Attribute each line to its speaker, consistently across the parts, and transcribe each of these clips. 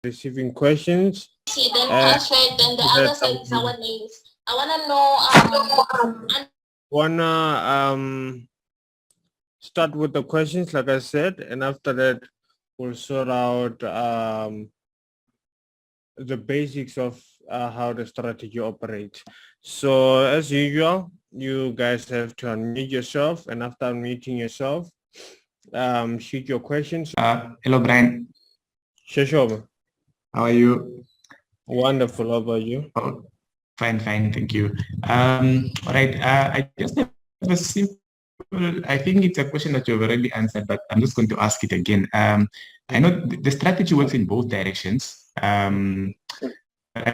Speaker 1: receiving questions.
Speaker 2: Then
Speaker 1: And
Speaker 2: password, then the
Speaker 1: that
Speaker 2: other
Speaker 1: I
Speaker 2: side is
Speaker 1: will
Speaker 2: our names. I wanna know
Speaker 1: wanna start with the questions, like I said, and after that, we'll sort out the basics of how the strategy operates. So as usual, you guys have to unmute yourself, and after unmuting yourself, shoot your questions.
Speaker 3: Hello, Brian.
Speaker 1: Shashoba.
Speaker 3: How are you?
Speaker 1: Wonderful. How about you?
Speaker 3: Oh, fine, thank you. All right. I just have a simple. I think it's a question that you've already answered, but I'm just going to ask it again. I know the strategy works in both directions. I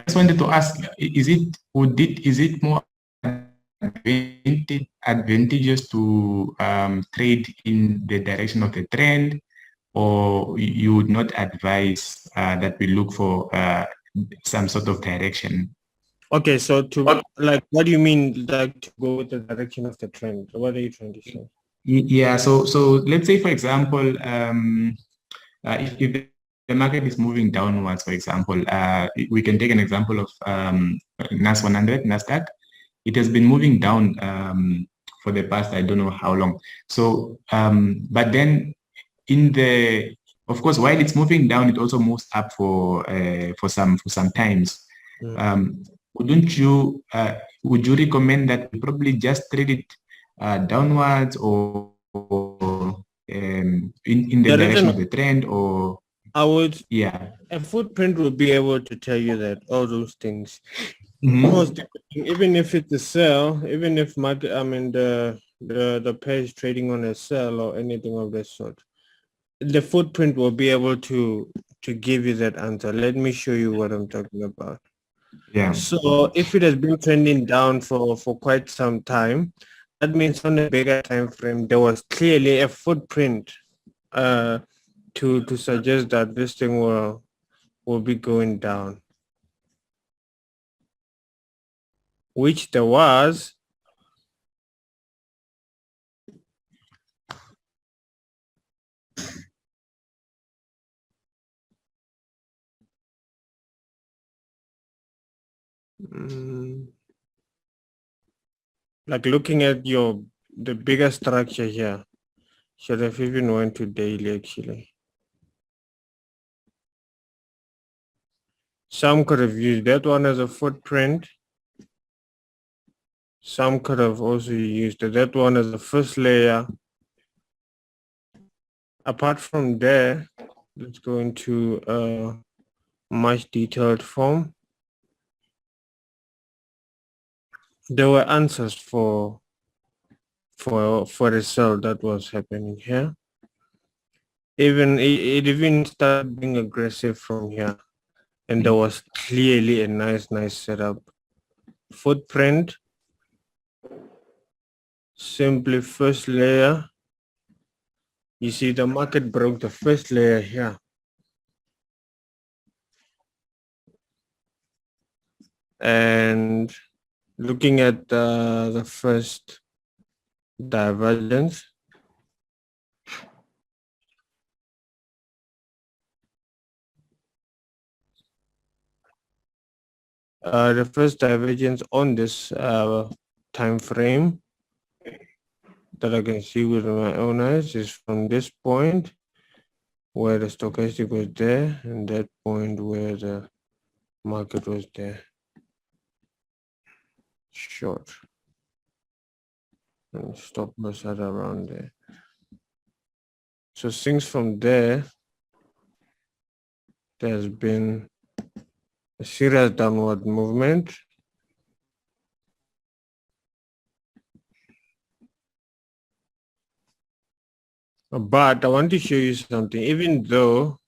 Speaker 3: just wanted to ask: is it more advantageous to trade in the direction of the trend, or you would not advise that we look for some sort of direction?
Speaker 1: Okay, so to like, what do you mean, like to go with the direction of the trend? What are you trying to say?
Speaker 3: Yeah. So let's say, for example, if the market is moving downwards, for example, we can take an example of NAS 100, NASDAQ. It has been moving down for the past, I don't know how long. So, but then of course, while it's moving down, it also moves up for some times. Would you recommend that we probably just trade it downwards, or in the direction of the trend, or
Speaker 1: I would,
Speaker 3: yeah,
Speaker 1: a footprint will be able to tell you that, all those things.
Speaker 3: Mm-hmm.
Speaker 1: Most, even if it's a sell, even if market, I mean the pair is trading on a sell or anything of that sort, the footprint will be able to give you that answer. Let me show you what I'm talking about.
Speaker 3: Yeah.
Speaker 1: So if it has been trending down for quite some time, that means on a bigger time frame there was clearly a footprint to suggest that this thing will be going down, which there was. Like looking at the bigger structure here, should have even went to daily actually. Some could have used that one as a footprint. Some could have also used that one as the first layer. Apart from there, let's go into a much detailed form. There were answers for the sell that was happening here. Even it even started being aggressive from here, and there was clearly a nice setup. Footprint, simply first layer. You see the market broke the first layer here. And looking at the first divergence, the first divergence on this time frame that I can see with my own eyes is from this point where the stochastic was there, and that point where the market was there. Short. And stop loss at around there. So since from there, there's been a serious downward movement. But I want to show you something, even though,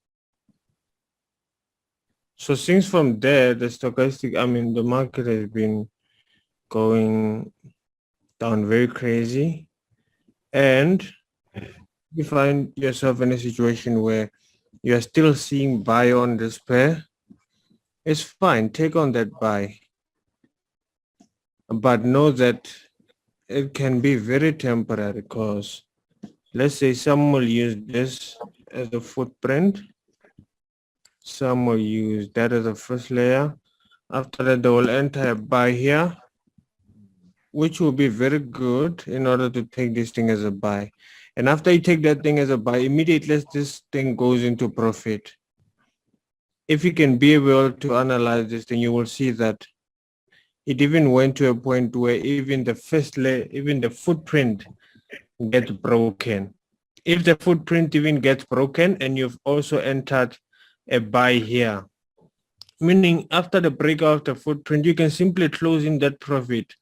Speaker 1: so since from there, the stochastic, I mean, the market has been going down very crazy. And you find yourself in a situation where you're still seeing buy on this pair, it's fine, take on that buy. But know that it can be very temporary, because let's say someone will use this as a footprint. Some will use that as a first layer. After that, they will enter a buy here, which will be very good in order to take this thing as a buy. And after you take that thing as a buy, immediately this thing goes into profit. If you can be able to analyze this, then you will see that it even went to a point where even the first layer, even the footprint gets broken. If the footprint even gets broken and you've also entered a buy here, meaning after the breakout of the footprint, you can simply close in that profit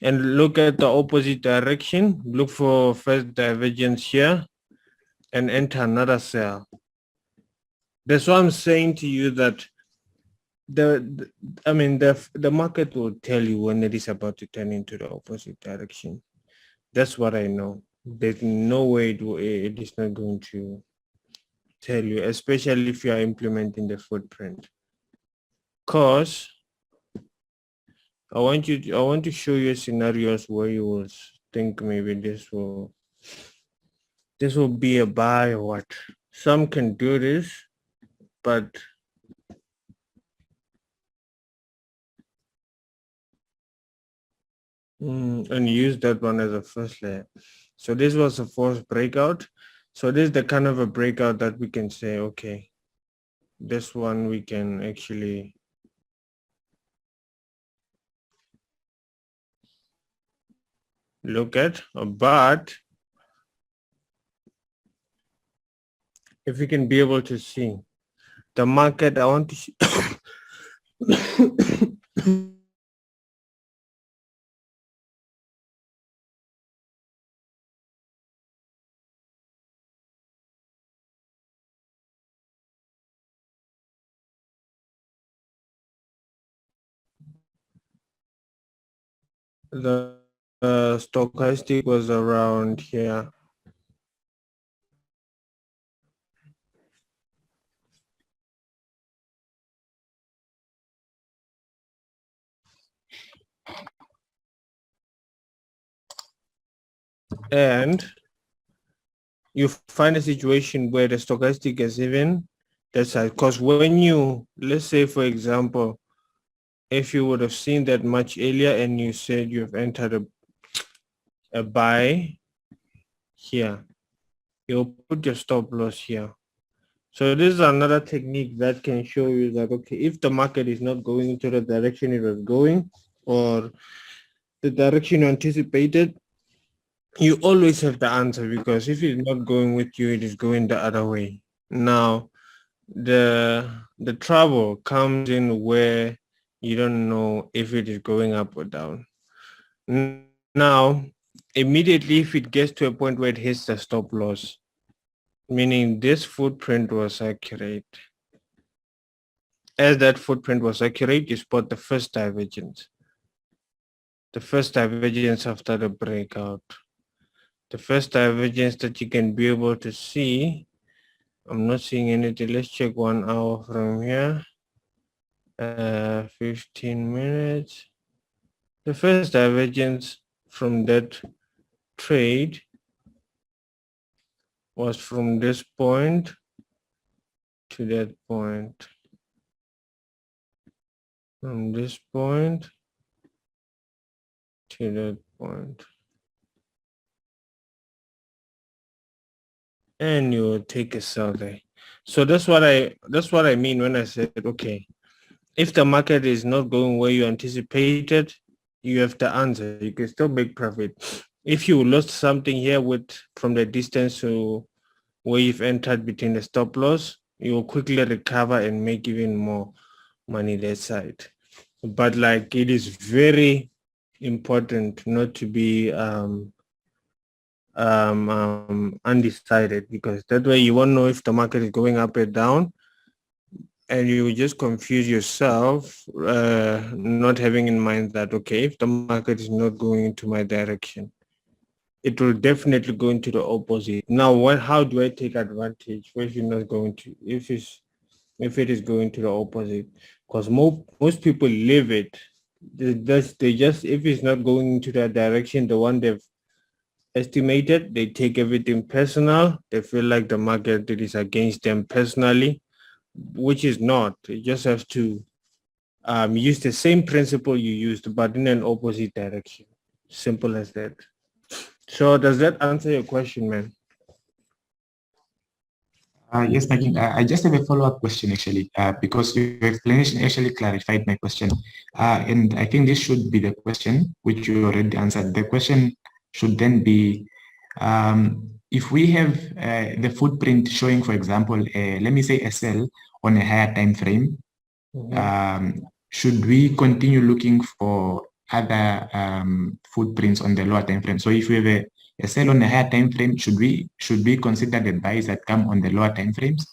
Speaker 1: and look at the opposite direction, look for first divergence here and enter another sell. That's why I'm saying to you that the market will tell you when it is about to turn into the opposite direction. That's what I know. There's no way it is not going to tell you, especially if you are implementing the footprint. Because I want to show you scenarios where you will think maybe this will be a buy or what. Some can do this, but and use that one as a first layer. So this was a false breakout. So this is the kind of a breakout that we can say, okay, this one we can actually look at, but if we can be able to see the market, I want to see the stochastic was around here. And you find a situation where the stochastic is even that side. Because when you, let's say for example, if you would have seen that much earlier and you said you've entered a buy here, you'll put your stop loss here. So this is another technique that can show you that, okay, if the market is not going into the direction it was going or the direction you anticipated, you always have the answer, because if it's not going with you, it is going the other way. Now, the trouble comes in where you don't know if it is going up or down. Now, immediately if it gets to a point where it hits the stop loss, meaning this footprint was accurate. As that footprint was accurate, you spot the first divergence. The first divergence after the breakout. The first divergence that you can be able to see, I'm not seeing anything. Let's check 1 hour from here. 15 minutes. The first divergence from that trade was from this point to that point. From this point to that point. And you will take a sell there. So that's what I mean when I said, okay, if the market is not going where you anticipated, you have the answer. You can still make profit. If you lost something here from the distance to where you've entered between the stop loss, you will quickly recover and make even more money that side. But like, it is very important not to be undecided, because that way you won't know if the market is going up or down, and you just confuse yourself, not having in mind that, okay, if the market is not going into my direction, it will definitely go into the opposite. Now, how do I take advantage if you're not going to, if it is going to the opposite? Because most people leave it. They just, if it's not going into that direction, the one they've estimated, they take everything personal. They feel like the market is against them personally. which is not. You just have to use the same principle you used, but in an opposite direction. Simple as that. So does that answer your question, man?
Speaker 3: Yes, Nagin, I just have a follow-up question actually, because your explanation actually clarified my question. And I think this should be the question which you already answered. The question should then be, if we have the footprint showing, for example, let me say a cell on a higher time frame, should we continue looking for other footprints on the lower time frame? So if we have a sell on a higher time frame, should we consider the buys that come on the lower time frames?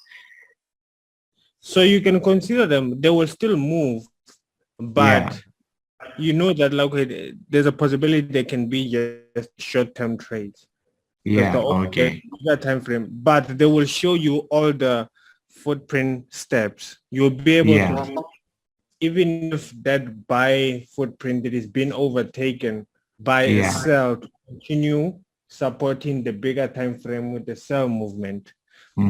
Speaker 1: So you can consider them. They will still move, but you know that like there's a possibility they can be just short-term trades.
Speaker 3: Yeah. Okay.
Speaker 1: That time frame, but they will show you all the footprint steps. You'll be able to, even if that buy footprint that is being overtaken by a sell, to continue supporting the bigger time frame with the sell movement,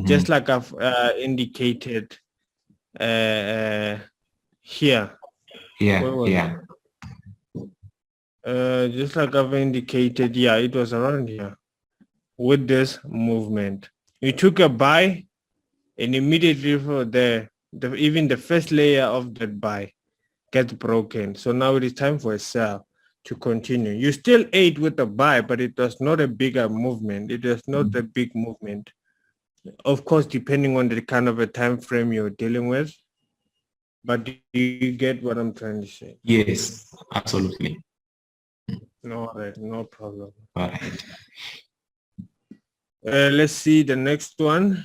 Speaker 1: just like I've indicated here. Just like I've indicated, it was around here with this movement. You took a buy, and immediately for even the first layer of that buy gets broken. So now it is time for a sell to continue. You still ate with the buy, but it was not a bigger movement. It was not a big movement. Of course, depending on the kind of a time frame you're dealing with. But do you get what I'm trying to say?
Speaker 3: Yes, absolutely.
Speaker 1: All right, no problem.
Speaker 3: All right.
Speaker 1: Let's see the next one.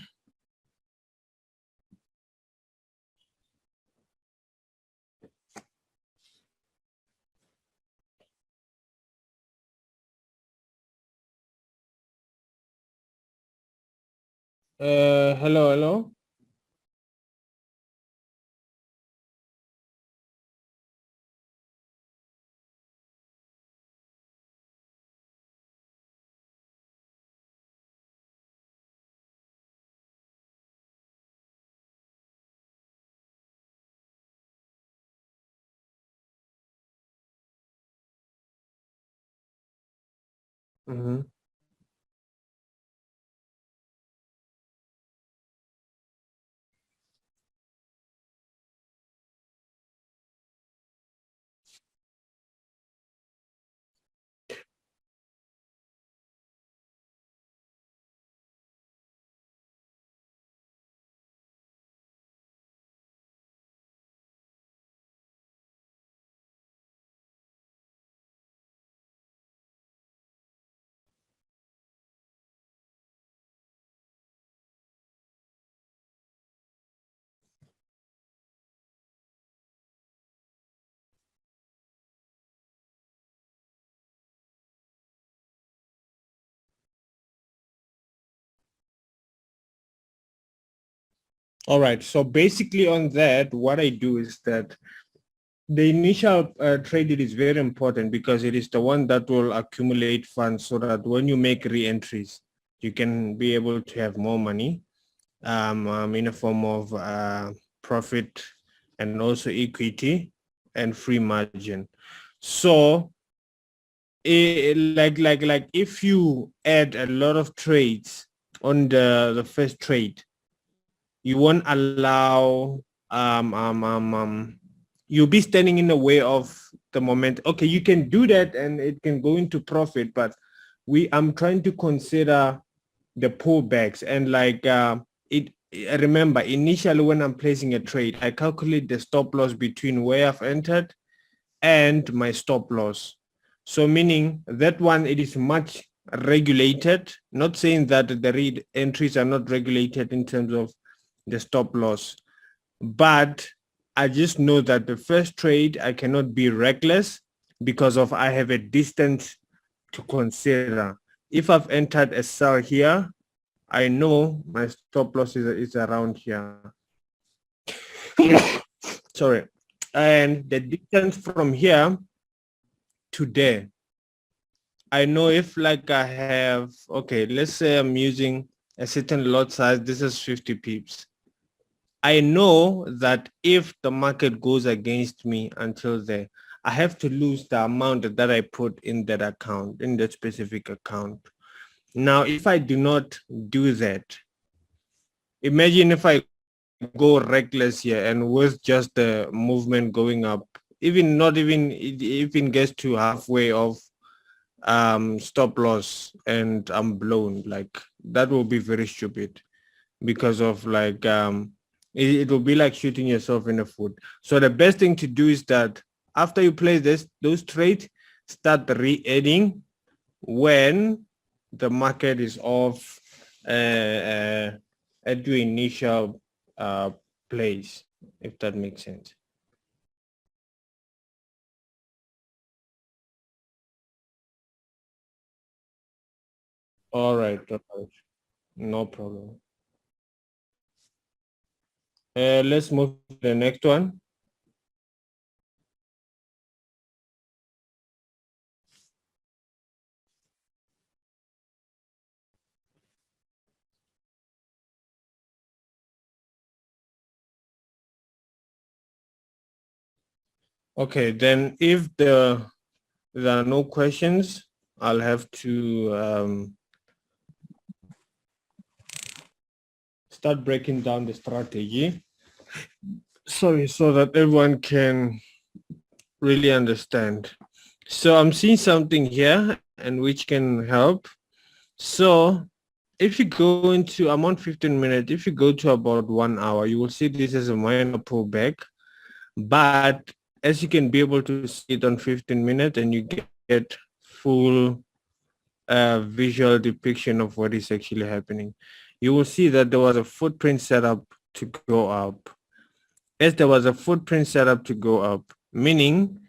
Speaker 1: Hello. All right. So basically on that, what I do is that the initial trade is very important because it is the one that will accumulate funds so that when you make re-entries, you can be able to have more money in a form of profit and also equity and free margin. So like if you add a lot of trades on the first trade, you won't allow you'll be standing in the way of the moment. Okay, you can do that and it can go into profit, but I'm trying to consider the pullbacks and like remember initially when I'm placing a trade, I calculate the stop loss between where I've entered and my stop loss. So meaning that one, it is much regulated, not saying that the read entries are not regulated in terms of the stop loss, but I just know that the first trade I cannot be reckless because of I have a distance to consider. If I've entered a sell here, I know my stop loss is around here. Sorry. And the distance from here to there, I know if like I have, okay, let's say I'm using a certain lot size, this is 50 pips. I know that if the market goes against me until there, I have to lose the amount that I put in that account, in that specific account. Now, if I do not do that, imagine if I go reckless here and with just the movement going up, even not even it even gets to halfway of stop loss and I'm blown, like that will be very stupid because of like it will be like shooting yourself in the foot. So the best thing to do is that after you play those trades, start re-adding when the market is off at your initial place, if that makes sense. All right, no problem. Let's move to the next one. Okay, then if there are no questions, I'll have to start breaking down the strategy. Sorry, so that everyone can really understand. So I'm seeing something here and which can help. So if you go into, I'm on 15 minutes, if you go to about 1 hour, you will see this is a minor pullback. But as you can be able to see it on 15 minutes and you get full visual depiction of what is actually happening, you will see that there was a footprint set up to go up. As there was a footprint set up to go up, meaning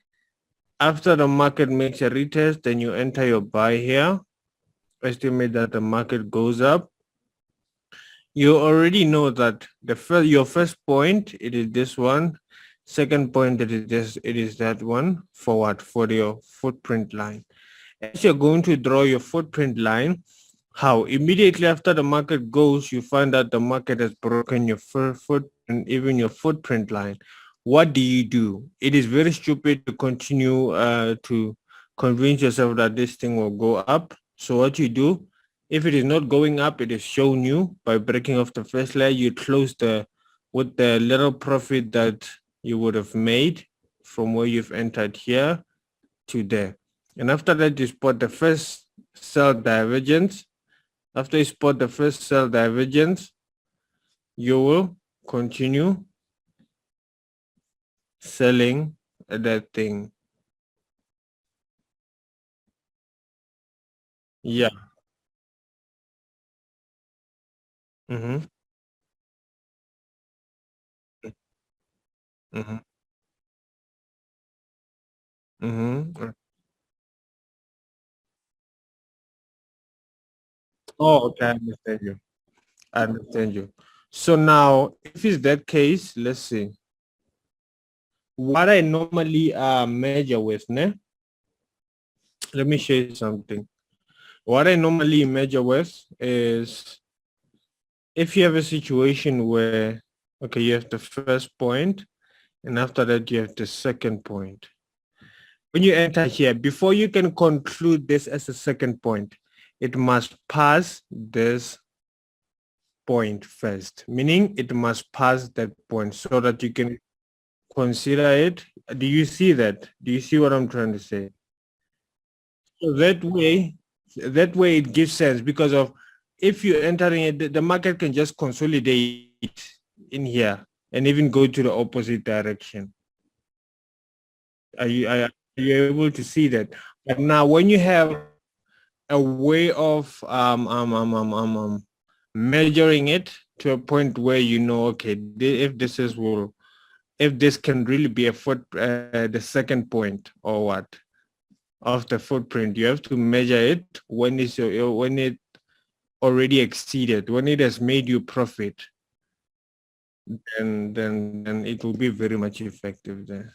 Speaker 1: after the market makes a retest, then you enter your buy here, estimate that the market goes up. You already know that your first point, it is this one. Second point, it is that one. For what? For your footprint line. As you're going to draw your footprint line, how immediately after the market goes, you find that the market has broken your foot and even your footprint line. What do? It is very stupid to continue to convince yourself that this thing will go up. So what you do, if it is not going up, it is shown you by breaking off the first layer. You close with the little profit that you would have made from where you've entered here to there. And after that, you spot the first sell divergence. After you spot the first sell divergence, you will continue selling that thing. Yeah. Mm-hmm. Mm-hmm. Mm-hmm. Oh, okay. I understand you. I understand you. So now, if it's that case, let's see. What I normally measure with, ne? Let me show you something. What I normally measure with is if you have a situation where, okay, you have the first point, and after that, you have the second point. When you enter here, before you can conclude this as a second point, it must pass this point first, meaning it must pass that point so that you can consider it. Do you see that? Do you see what I'm trying to say? So that way it gives sense because of if you're entering it, the market can just consolidate in here and even go to the opposite direction. Are you able to see that? But now when you have a way of measuring it to a point where you know, okay, if this can really be a the second point or what of the footprint, you have to measure it when when it already exceeded, when it has made you profit, then it will be very much effective there.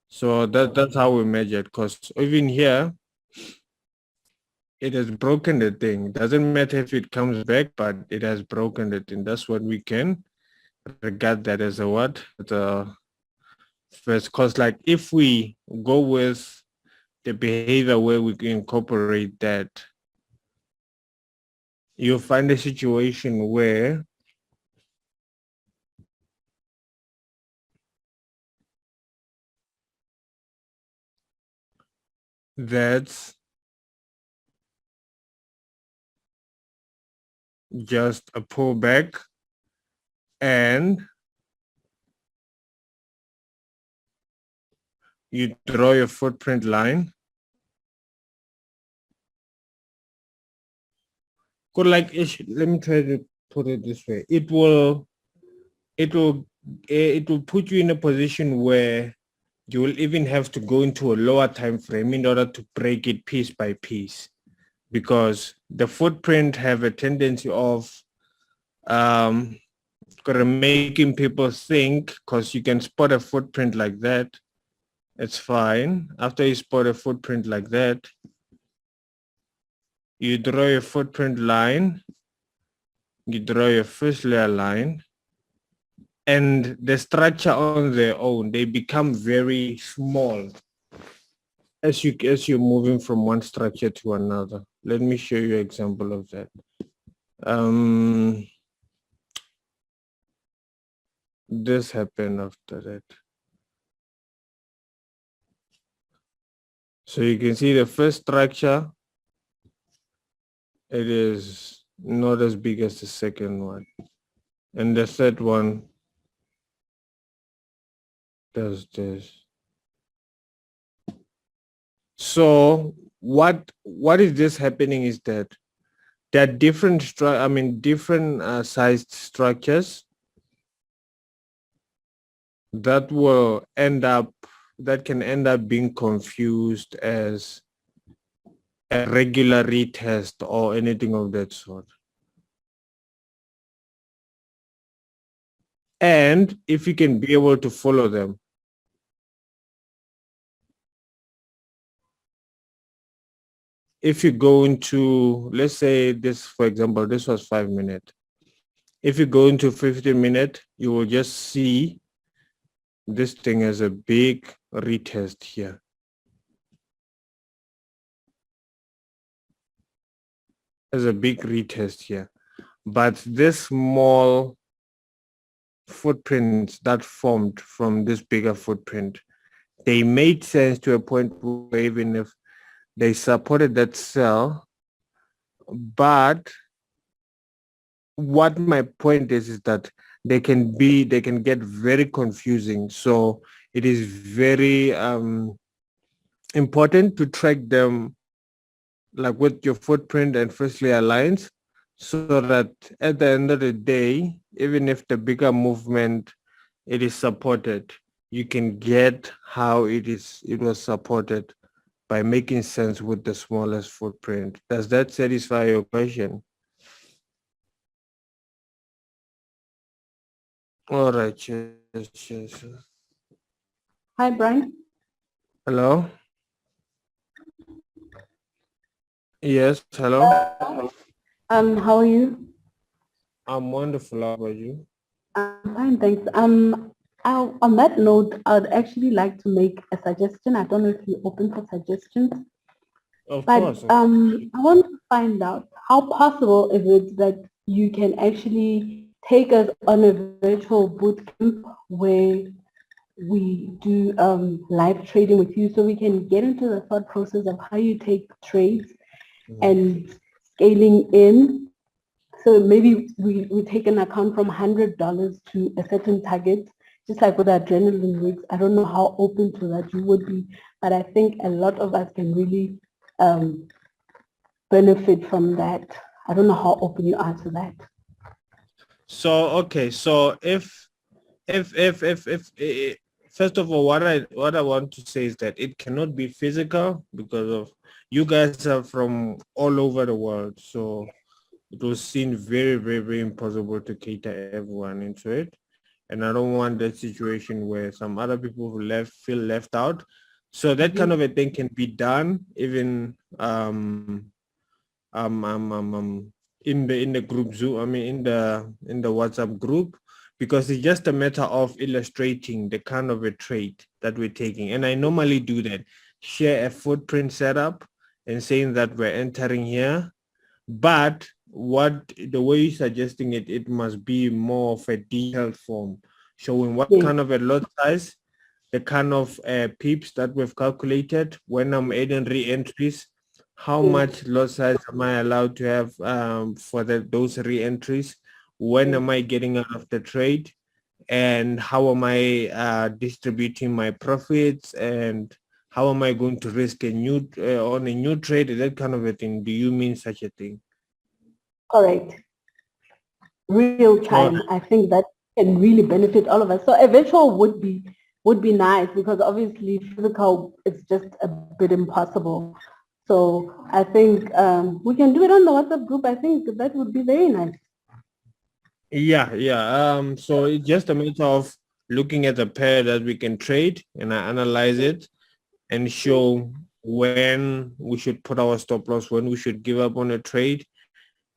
Speaker 1: So that's how we measure it. Because even here, it has broken the thing. Doesn't matter if it comes back, but it has broken the thing. That's what we can regard that as a what? The first, because like if we go with the behavior where we can incorporate that, you'll find a situation where that's just a pullback and you draw your footprint line. Could like, let me try to put it this way. It will put you in a position where you will even have to go into a lower time frame in order to break it piece by piece, because the footprint have a tendency of making people think, because you can spot a footprint like that. It's fine. After you spot a footprint like that, you draw your footprint line, you draw your first layer line, and the structure on their own, they become very small as you're moving from one structure to another. Let me show you an example of that. This happened after that. So you can see the first structure, it is not as big as the second one. And the third one does this. So what is this happening is that there are different sized structures that can end up being confused as a regular retest or anything of that sort. And if you can be able to follow them, if you go into, let's say this, for example, this was 5 minutes. If you go into 15 minutes, you will just see this thing as a big retest here. As a big retest here. But this small footprints that formed from this bigger footprint, they made sense to a point where even if they supported that cell, but what my point is that they can get very confusing. So it is very important to track them like with your footprint and first layer lines, so that at the end of the day, even if the bigger movement it is supported, you can get how it was supported by making sense with the smallest footprint. Does that satisfy your question? All right, cheers.
Speaker 4: Hi, Brian.
Speaker 1: Hello? Yes, hello?
Speaker 4: How are you?
Speaker 1: I'm wonderful. How about you?
Speaker 4: I'm fine, thanks. On that note, I'd actually like to make a suggestion. I don't know if you're open for suggestions,
Speaker 1: Of
Speaker 4: but
Speaker 1: course.
Speaker 4: I want to find out how possible is it that you can actually take us on a virtual bootcamp where we do live trading with you, so we can get into the thought process of how you take trades and scaling in. So maybe we take an account from $100 to a certain target, just like with adrenaline rigs. I don't know how open to that you would be, but I think a lot of us can really benefit from that. I don't know how open you are to that.
Speaker 1: So okay, so if first of all, what I want to say is that it cannot be physical because of you guys are from all over the world, so it will seem very, very, very impossible to cater everyone into it. And I don't want that situation where some other people who feel left out. So that kind of a thing can be done even in the group Zoom, I mean in the WhatsApp group, because it's just a matter of illustrating the kind of a trade that we're taking. And I normally do that, share a footprint setup and saying that we're entering here. But what the way you're suggesting it, it must be more of a detailed form, showing what
Speaker 4: Yes.
Speaker 1: kind of a lot size, the kind of pips that we've calculated, when I'm adding re-entries, how
Speaker 4: Yes.
Speaker 1: much lot size am I allowed to have for those re-entries, when
Speaker 4: Yes.
Speaker 1: am I getting out of the trade, and how am I distributing my profits, and how am I going to risk a new on a new trade, that kind of a thing. Do you mean such a thing?
Speaker 4: Correct. Real time. I think that can really benefit all of us. So a virtual would be nice, because obviously physical is just a bit impossible. So I think we can do it on the WhatsApp group. I think that would be very nice.
Speaker 1: Yeah. So it's just a matter of looking at the pair that we can trade and I analyze it and show when we should put our stop loss, when we should give up on a trade.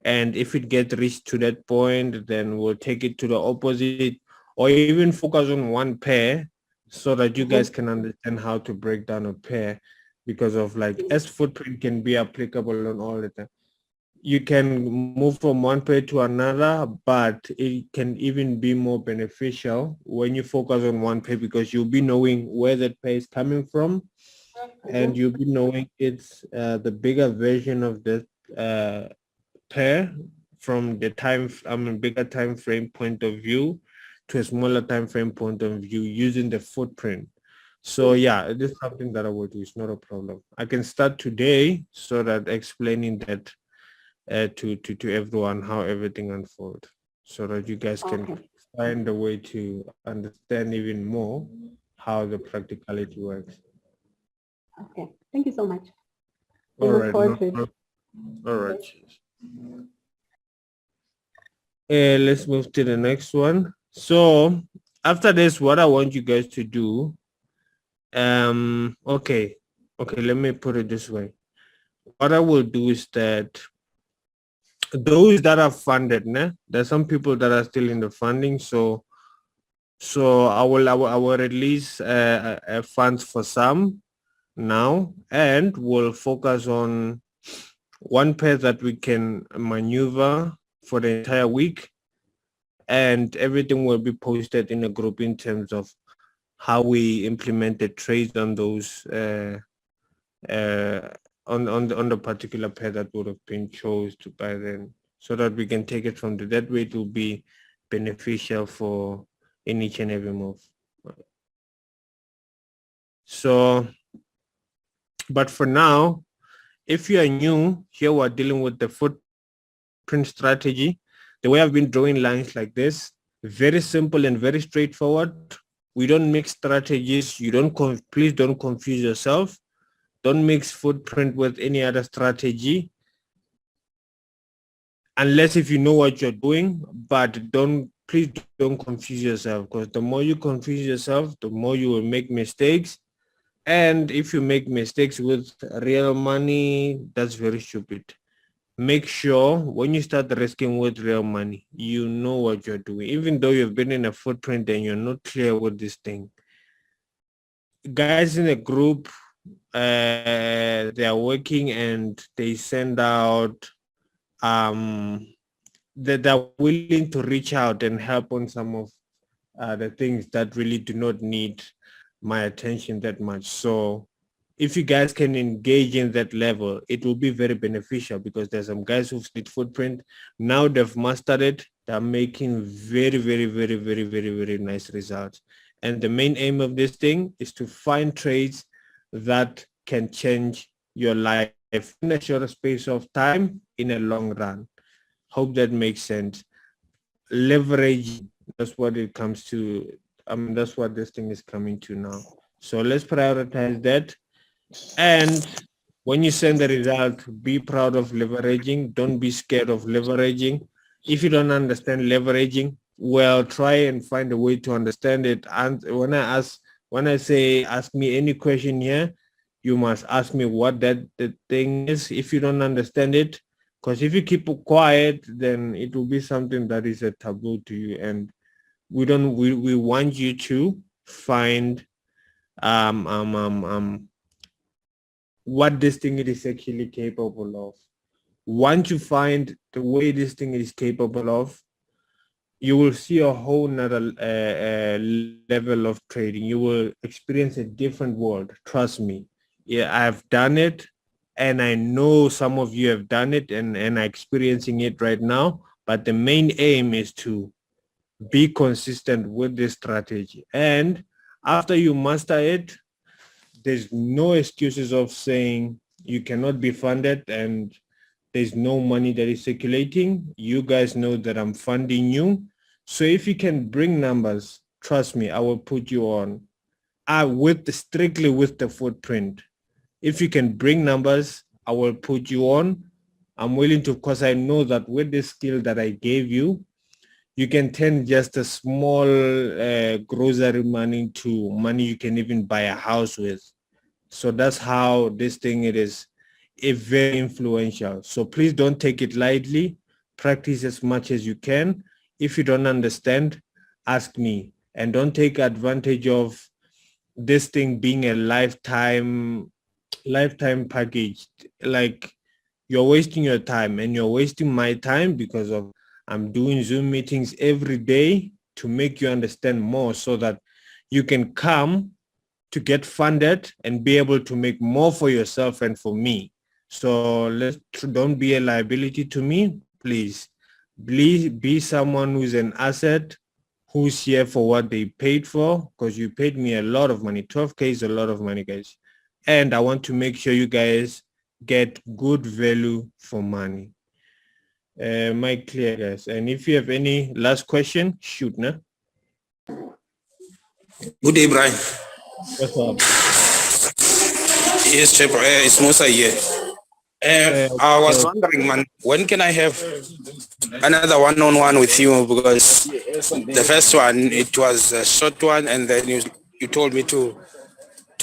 Speaker 1: And if it gets reached to that point, then we'll take it to the opposite, or even focus on one pair so that you guys can understand how to break down a pair, because of like S footprint can be applicable on all the time. You can move from one pair to another, but it can even be more beneficial when you focus on one pair, because you'll be knowing where that pair is coming from, and you'll be knowing it's the bigger version of the pair from the bigger time frame point of view to a smaller time frame point of view using the footprint. So yeah, it is something that I will do. It's not a problem. I can start today so that explaining that to everyone how everything unfolds, so that you guys can find a way to understand even more how the practicality works.
Speaker 4: Okay. Thank you so much.
Speaker 1: All right.
Speaker 4: All
Speaker 1: right. Let's move to the next one. So after this, what I want you guys to do, okay, let me put it this way. What I will do is that those that are funded, there's some people that are still in the funding, so I will release funds for some now, and we'll focus on one pair that we can maneuver for the entire week, and everything will be posted in a group in terms of how we implemented trades on those on the particular pair that would have been chosen by then, so that we can take it from there. That way it will be beneficial for in each and every move. So, but for now, if you are new here, we're dealing with the footprint strategy. The way I've been drawing lines like this, very simple and very straightforward. We don't mix strategies. Please don't confuse yourself. Don't mix footprint with any other strategy, unless if you know what you're doing, but please don't confuse yourself, because the more you confuse yourself, the more you will make mistakes. And if you make mistakes with real money, that's very stupid. Make sure when you start risking with real money, you know what you're doing. Even though you've been in a footprint and you're not clear with this thing. Guys in a group, they are working and they send out, that they're willing to reach out and help on some of the things that really do not need my attention that much. So if you guys can engage in that level, it will be very beneficial, because there's some guys who've split footprint. Now they've mastered it. They're making very, very, very, very, very, very nice results. And the main aim of this thing is to find trades that can change your life in a shorter space of time in a long run. Hope that makes sense. Leverage, that's what it comes to. That's what this thing is coming to now. So let's prioritize that. And when you send the result, be proud of leveraging. Don't be scared of leveraging. If you don't understand leveraging, well, try and find a way to understand it. And when I say ask me any question here, you must ask me what the thing is. If you don't understand it, Because if you keep quiet, then it will be something that is a taboo to you, and we want you to find what this thing is actually capable of. Once you find the way this thing is capable of, you will see a whole nother level of trading. You will experience a different world. Trust me. Yeah, I've done it, and I know some of you have done it and are experiencing it right now. But the main aim is to be consistent with this strategy. And after you master it, there's no excuses of saying you cannot be funded and there's no money that is circulating. You guys know that I'm funding you. So if you can bring numbers, trust me, I will put you on. Strictly with the footprint. If you can bring numbers, I will put you on. I'm willing to, because I know that with the skill that I gave you, you can turn just a small grocery money to money you can even buy a house with. So that's how this thing it is very influential. So please don't take it lightly. Practice as much as you can. If you don't understand, ask me. And don't take advantage of this thing being a lifetime package. Like, you're wasting your time and you're wasting my time because of I'm doing Zoom meetings every day to make you understand more so that you can come to get funded and be able to make more for yourself and for me. So don't be a liability to me, please. Please be someone who's an asset, who's here for what they paid for, because you paid me a lot of money. 12K is a lot of money, guys. And I want to make sure you guys get good value for money. My clear, guys. And if you have any last question, shoot, nah?
Speaker 5: Good day, Brian.
Speaker 1: What's up?
Speaker 5: Yes, Chef, it's Musa here. I was wondering, man, when can I have another one-on-one with you? Because the first one, it was a short one, and then you told me to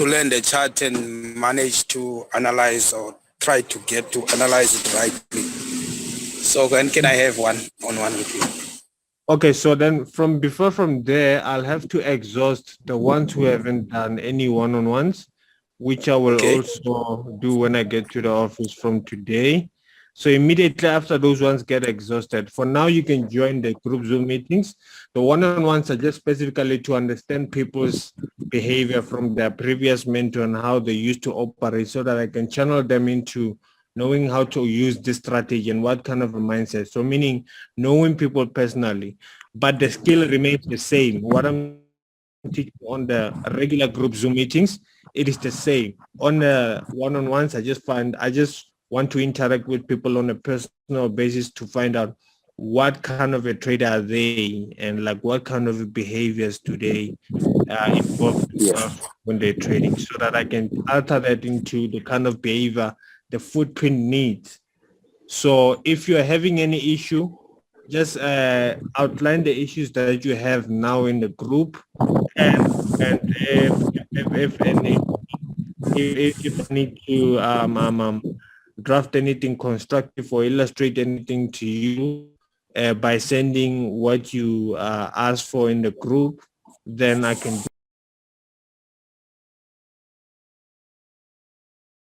Speaker 5: learn the chart and manage to analyze or try to get to analyze it rightly. So when can I have one-on-one with you?
Speaker 1: Okay, so then from there, I'll have to exhaust the ones who haven't done any one-on-ones, which I will also do when I get to the office from today. So immediately after those ones get exhausted, for now you can join the group Zoom meetings. The one-on-ones are just specifically to understand people's behavior from their previous mentor and how they used to operate so that I can channel them into knowing how to use this strategy and what kind of a mindset. So meaning knowing people personally, but the skill remains the same. What I'm teaching on the regular group Zoom meetings, it is the same. On the one-on-ones, I just want to interact with people on a personal basis to find out what kind of a trader are they and like what kind of behaviors do they involve when they're trading, so that I can alter that into the kind of behavior the footprint needs. So if you're having any issue, just outline the issues that you have now in the group, and if I need to draft anything constructive or illustrate anything to you by sending what you asked for in the group, then I can do